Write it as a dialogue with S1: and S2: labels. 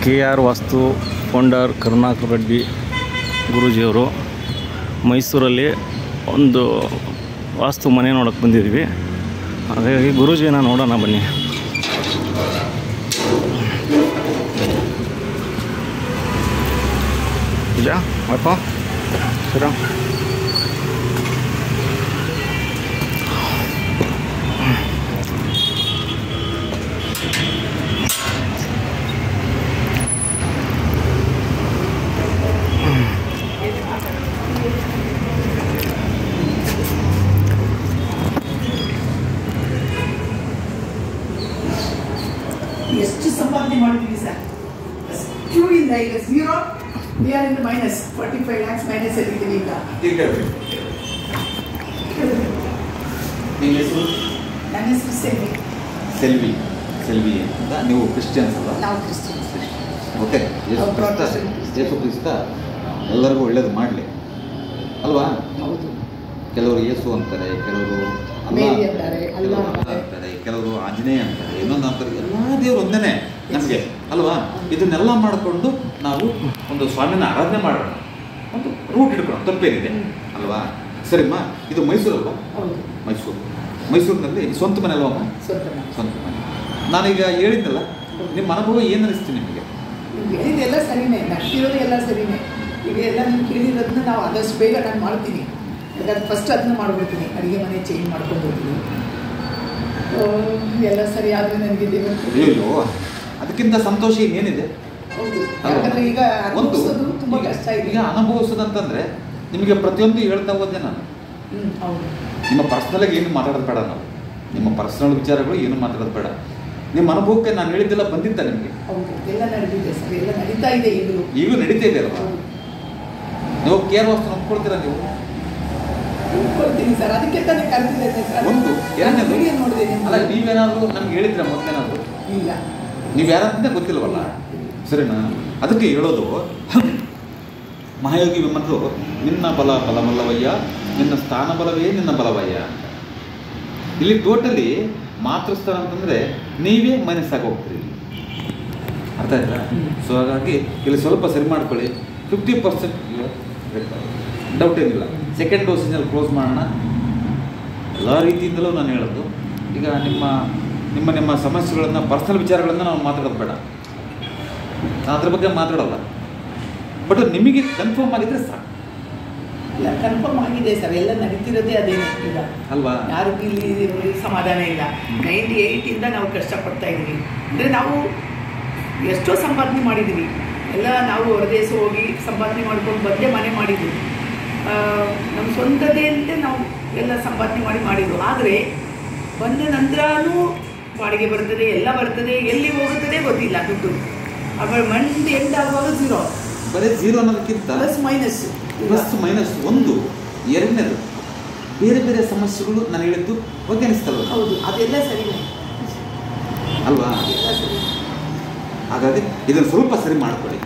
S1: KR ವಾಸ್ತು founder Karunakar Reddy ಗುರೂಜಿಯವರು ಮೈಸೂರಲ್ಲಿ ಒಂದು ವಾಸ್ತು ಮನೆ ನೋಡೋಕ್ಕೆ ಬಂದಿದ್ದೀವಿ. ಹಾಗಾಗಿ ಗುರೂಜಿನ ನೋಡೋಣ ಬನ್ನಿ. ಜಾ ಅಪ್ಪ ಸರ
S2: ಎಷ್ಟು ಸಂಪಾದನೆ ಮಾಡಿದ್ದೀವಿ ಸರ್. ಅಷ್ಟು ಇಲ್ಲ, ಈಗ zero, we are in minus 45 lakhs minus ಇದ್ದೀವಿ ಈಗ. ನನ್ನ ಹೆಸರು
S3: ಸೆಲ್ವಿ ಅಂತ. ನೀವು ಕ್ರಿಶ್ಚಿಯನ್ಸ್ ಅಲ್ಲ?
S2: ನಾವು ಕ್ರಿಶ್ಚಿಯನ್ಸ್.
S3: ಓಕೆ, ಯೇಸು ಕ್ರಿಸ್ತ ಎಲ್ಲರಿಗೂ ಒಳ್ಳೇದು ಮಾಡಲಿ ಅಲ್ವಾ?
S2: ಹೌದು.
S3: ಕೆಲವರು ಯೇಸು ಅಂತಾರೆ, ಕೆಲವರು ಅಂತಾರೆ, ಕೆಲವರು ಆಂಜನೇಯ ಅಂತಾರೆ, ಇನ್ನೊಂದು ಅಂತಾರೆ. ಎಲ್ಲ ದೇವರು ಒಂದೇ ನಮಗೆ ಅಲ್ವಾ? ಇದನ್ನೆಲ್ಲ ಮಾಡಿಕೊಂಡು ನಾವು ಒಂದು ಸ್ವಾಮಿನ ಆರಾಧನೆ ಮಾಡೋಣ, ಒಂದು ರೂಟ್ ಹಿಡ್ಕೊಳ್ಳೋಣ, ತಪ್ಪೇನಿದೆ ಅಲ್ವಾ? ಸರಿಮ್ಮ, ಇದು ಮೈಸೂರಲ್ವಾ? ಮೈಸೂರಿನಲ್ಲಿ ಸ್ವಂತ ಮನೆ ಅಲ್ವಮ್ಮ? ಸ್ವಂತ ಮನೆ. ನಾನೀಗ ಹೇಳಿದ್ನಲ್ಲ, ನಿಮ್ಮ ಅನುಭವ ಏನು ಅನಿಸ್ತು ನಿಮಗೆ?
S2: ಹೇಳಿದೆಲ್ಲ ಸರಿನೇ, ನಡ್ತಿರೋದು ಎಲ್ಲ ಸರಿನೇ. ಈಗ ಎಲ್ಲ ನೀವು ಕೇಳಿರೋದನ್ನ ನಾವು ಆದಷ್ಟು ಬೇಗ ನಾನು ಮಾಡ್ತೀನಿ. ಯಾಕಂದ್ರೆ ಫಸ್ಟ್ ಅದನ್ನ ಮಾಡ್ಬಿಡ್ತೀನಿ, ಅಡುಗೆ ಮನೆ ಚೇಂಜ್ ಮಾಡ್ಕೊಂಡು ಹೋಗ್ತೀನಿ. ಎಲ್ಲ ಸರಿ ಆದರೆ ನನಗೆ
S3: ಅಯ್ಯೋ, ಅದಕ್ಕಿಂತ ಸಂತೋಷ ಇನ್ನೇನಿದೆ?
S2: ಹೌದು, ಯಾಕಂದ್ರೆ ಈಗ ಅನುಭವಿಸೋದು ತುಂಬ ಕಷ್ಟ ಇದೆ.
S3: ಈಗ ಅನುಭವಿಸೋದಂತಂದ್ರೆ ನಿಮಗೆ ಪ್ರತಿಯೊಂದು ಹೇಳ್ತಾ ಹೋದೆ ನಾನು.
S2: ಹೌದು.
S3: ನಿಮ್ಮ ಪರ್ಸ್ನಲಾಗಿ ಏನು ಮಾತಾಡೋದು ಬೇಡ, ನಾವು ನಿಮ್ಮ ಪರ್ಸ್ನಲ್ ವಿಚಾರಗಳು ಏನು ಮಾತಾಡೋದು ಬೇಡ. ನಿಮ್ಮ ಅನುಭವಕ್ಕೆ ನಾನು ಹೇಳಿದ್ದೆಲ್ಲ ಬಂದಿದ್ದ ನಿಮಗೆ?
S2: ಹೌದು, ಎಲ್ಲ ನಡೆದಿದೆ ಸರ್, ಎಲ್ಲ ನಡೀತಾ ಇದೆ.
S3: ಈಗಲೂ ನಡೀತಾ ಇದೆ ಅಲ್ವಾ? ನೀವು KR ವಾಸ್ತು ಒಪ್ಕೊಳ್ತೀರಾ? ನೀವು
S2: ಒಪ್ಕೊಳ್ತೀನಿ ಸರ್, ಅದಕ್ಕೆ ತಾನೇ ಕರೆದಿದೆ ಸರ್.
S3: ಒಂದು ಎರಡನೇದು
S2: ನೋಡಿದೆ.
S3: ಅಲ್ಲ, ನೀವೇನಾದರೂ ನಮ್ಗೆ ಹೇಳಿದ್ರೆ ಮೊದಲೇನಾದರೂ?
S2: ಇಲ್ಲ,
S3: ನೀವು ಯಾರಂತ ಗೊತ್ತಿಲ್ವಲ್ಲ, ಸರಿನಾ? ಅದಕ್ಕೆ ಹೇಳೋದು, ಮಹಾಯೋಗಿ ವಿಮನರು ನಿನ್ನ ಬಲ ಬಲಮಲ್ಲವಯ್ಯ, ನಿನ್ನ ಸ್ಥಾನ ಬಲವೇ ನಿನ್ನ ಬಲವಯ್ಯ. ಇಲ್ಲಿ ಟೋಟಲಿ ಮಾತೃಸ್ಥಾನ ಅಂತಂದರೆ ನೀವೇ ಮೈನಸ್ಸಾಗಿ ಹೋಗ್ತೀರಿ, ಅರ್ಥ ಆಯ್ತಾ? ಸೊ ಹಾಗಾಗಿ ಇಲ್ಲಿ ಸ್ವಲ್ಪ ಸರಿ ಮಾಡ್ಕೊಳ್ಳಿ. 50% ಡೌಟ್ ಏನಿಲ್ಲ. ಸೆಕೆಂಡ್ ಡೋಸೇಜಲ್ಲಿ ಕ್ಲೋಸ್ ಮಾಡೋಣ. ಎಲ್ಲ ರೀತಿಯಿಂದಲೂ ನಾನು ಹೇಳೋದು, ಈಗ ನಿಮ್ಮ ಸಮಸ್ಯೆಗಳನ್ನು, ಪರ್ಸನಲ್ ವಿಚಾರಗಳನ್ನು ನಾವು ಮಾತಾಡೋದು ಬೇಡ. ನಾನು ಅದ್ರ ಬಗ್ಗೆ ಮಾತಾಡೋಲ್ಲ. ಬಟ್ ನಿಮಗೆ ಕನ್ಫರ್ಮ್ ಆಗಿದ್ರೆ ಸಾಕು.
S2: ಇಲ್ಲ, ಕನ್ಫರ್ಮ್ ಆಗಿದೆ ಸರ್, ಎಲ್ಲ ನಡೀತಿರೋದೇ ಅದೇನೆ ಈಗ
S3: ಅಲ್ವಾ?
S2: ಯಾರು ಇಲ್ಲಿ ಸಮಾಧಾನ ಇಲ್ಲ. 98ಇಂದ ನಾವು ಕಷ್ಟಪಡ್ತಾ ಇದ್ದೀವಿ. ಅಂದರೆ ನಾವು ಎಷ್ಟೋ ಸಂಪಾದನೆ ಮಾಡಿದ್ದೀವಿ. ಎಲ್ಲ ನಾವು ಹೊರದೇಶ ಹೋಗಿ ಸಂಪಾದನೆ ಮಾಡ್ಕೊಂಡು ಬಂದೇ ಮನೆ ಮಾಡಿದ್ವಿ. ನಮ್ಮ ಸ್ವಂತದೇ ಅಂತ ನಾವು ಎಲ್ಲ ಸಂಪಾದನೆ ಮಾಡಿದ್ದು. ಆದರೆ ಬಂದ ನಂತರನೂ ಬಾಡಿಗೆ ಬರ್ತದೆ, ಎಲ್ಲ ಬರ್ತದೆ, ಎಲ್ಲಿ ಹೋಗುತ್ತದೆ ಗೊತ್ತಿಲ್ಲ ದುಡ್ಡು. ಆಮೇಲೆ ಮಂತ್ ಎಂಡ್ ಆಗುವಾಗ ಝೀರೋ.
S3: ಬರೀ ಝೀರೋ ಅನ್ನೋದಕ್ಕಿಂತ
S2: ಪ್ಲಸ್ ಮೈನಸ್ ಒಂದು.
S3: ಎರಡನೇದು ಬೇರೆ ಬೇರೆ ಸಮಸ್ಯೆಗಳು ನಾನು ಹೇಳಿದ್ದು ಬಗ್ಗೆ ಅನಿಸ್ತಲ್ವ?
S2: ಹೌದು, ಅದೆಲ್ಲ ಸರಿನೇ
S3: ಅಲ್ವಾ?
S2: ಎಲ್ಲ ಸರಿ.
S3: ಹಾಗಾಗಿ ಇದನ್ನು ಸ್ವಲ್ಪ ಸರಿ ಮಾಡ್ಕೊಳ್ಳಿ.